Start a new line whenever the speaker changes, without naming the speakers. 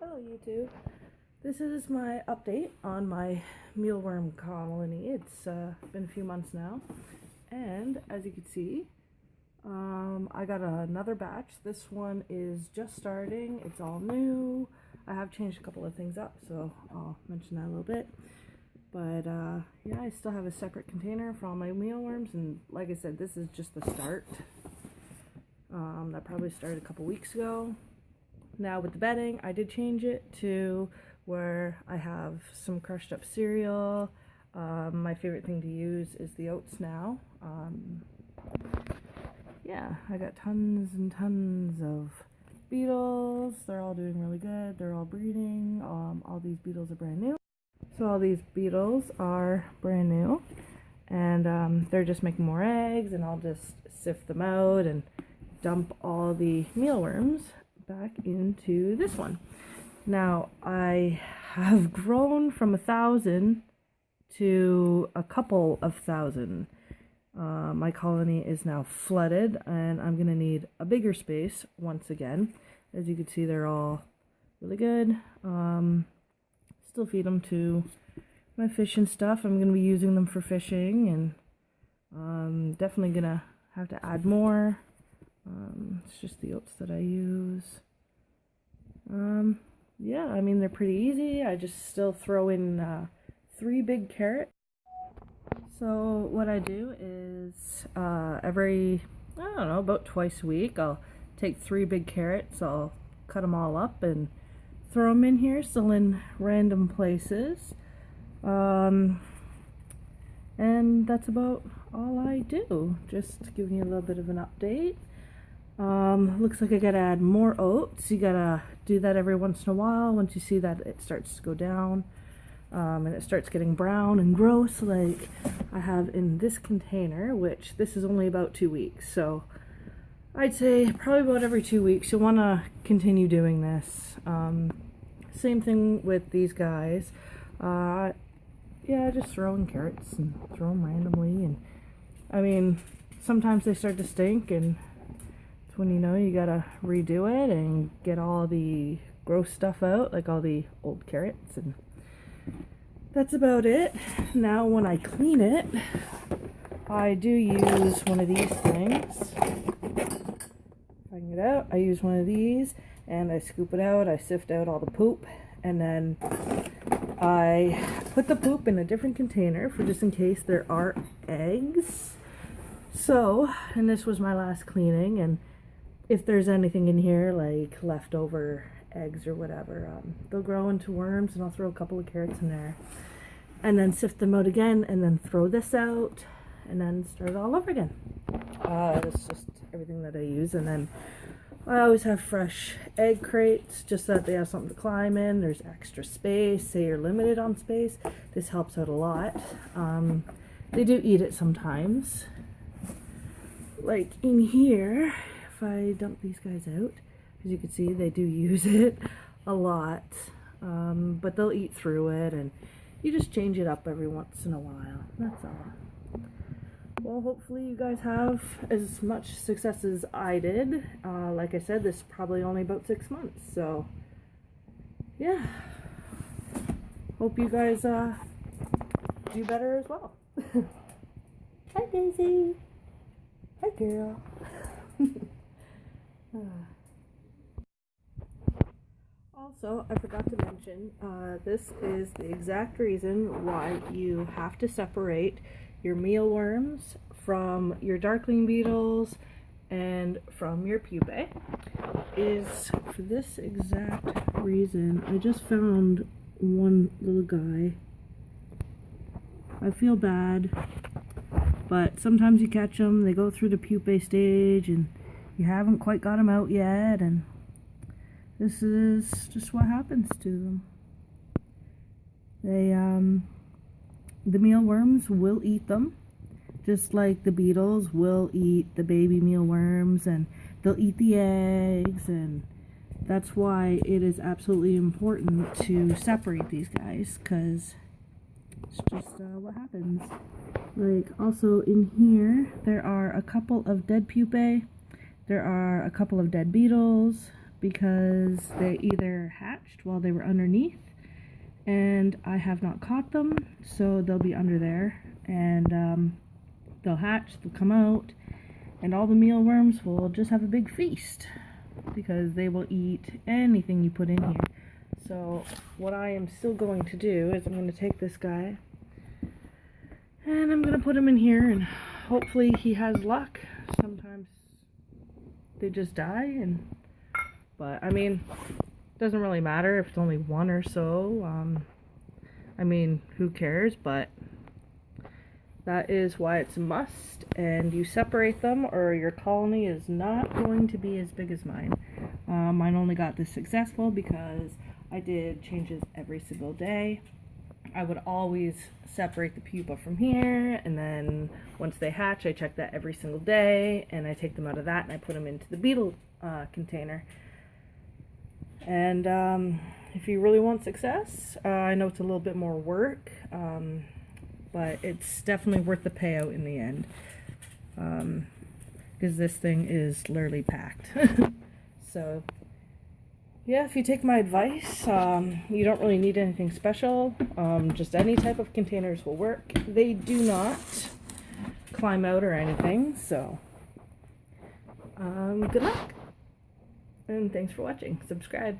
Hello YouTube. This is my update on my mealworm colony. It's been a few months now, and as you can see, I got another batch. This one is just starting. It's all new. I have changed a couple of things up, so I'll mention that a little bit. But yeah, I still have a separate container for all my mealworms, and like I said, this is just the start. That probably started a couple weeks ago. Now with the bedding, I did change it to where I have some crushed up cereal. My favorite thing to use is the oats now. Yeah, I got tons and tons of beetles. They're all doing really good. They're all breeding. All these beetles are brand new. So all these beetles are brand new, and they're just making more eggs, and I'll just sift them out and dump all the mealworms back into this one. Now I have grown from 1,000 to a couple of thousand. My colony is now flooded, and I'm gonna need a bigger space once again. As you can see, they're all really good. Still feed them to my fish and stuff. I'm gonna be using them for fishing, and definitely gonna have to add more. It's just the oats that I use. Yeah, I mean, they're pretty easy. I just still throw in 3 big carrots. So what I do is every, I don't know, about twice a week, I'll take 3 big carrots, I'll cut them all up and throw them in here, still in random places. And that's about all I do. Just giving you a little bit of an update. Looks like I gotta add more oats. You gotta do that every once in a while once you see that it starts to go down, and it starts getting brown and gross like I have in this container, which this is only about 2 weeks. So I'd say probably about every 2 weeks you'll want to continue doing this. Same thing with these guys. Yeah, just throw in carrots and throw them randomly, and I mean, sometimes they start to stink, and when you know you gotta redo it and get all the gross stuff out, like all the old carrots, and that's about it. Now when I clean it, I do use one of these things. If I can get out, I use one of these and I scoop it out, I sift out all the poop, and then I put the poop in a different container for just in case there are eggs. So, and this was my last cleaning, and if there's anything in here like leftover eggs or whatever, they'll grow into worms, and I'll throw a couple of carrots in there and then sift them out again, and then throw this out and then start it all over again. That's just everything that I use. And then I always have fresh egg crates just so that they have something to climb in. There's extra space. Say you're limited on space, this helps out a lot. They do eat it sometimes, like in here. If I dump these guys out, as you can see, they do use it a lot, but they'll eat through it, and you just change it up every once in a while. That's all. Well, hopefully you guys have as much success as I did. Like I said, this is probably only about 6 months, so yeah. Hope you guys do better as well. Hi Daisy. Hi girl. Also, I forgot to mention, this is the exact reason why you have to separate your mealworms from your darkling beetles and from your pupae, is for this exact reason. I just found one little guy. I feel bad, but sometimes you catch them, they go through the pupae stage, and you haven't quite got them out yet, and this is just what happens to them. They, the mealworms will eat them, just like the beetles will eat the baby mealworms, and they'll eat the eggs, and that's why it is absolutely important to separate these guys, because it's just what happens. Like, also in here, there are a couple of dead pupae, there are a couple of dead beetles, because they either hatched while they were underneath and I have not caught them, so they'll be under there, and they'll hatch, they'll come out, and all the mealworms will just have a big feast because they will eat anything you put in here. So what I am still going to do is I'm going to take this guy and I'm going to put him in here, and hopefully he has luck. Sometimes they just die, but I mean, doesn't really matter if it's only one or so. I mean, who cares? But that is why it's a must, and you separate them or your colony is not going to be as big as mine. Mine only got this successful because I did changes every single day. I would always separate the pupa from here, and then once they hatch, I check that every single day, and I take them out of that and I put them into the beetle container. And if you really want success, I know it's a little bit more work, but it's definitely worth the payout in the end, because this thing is literally packed. So yeah, if you take my advice, you don't really need anything special. Just any type of containers will work. They do not climb out or anything, so good luck, and thanks for watching. Subscribe.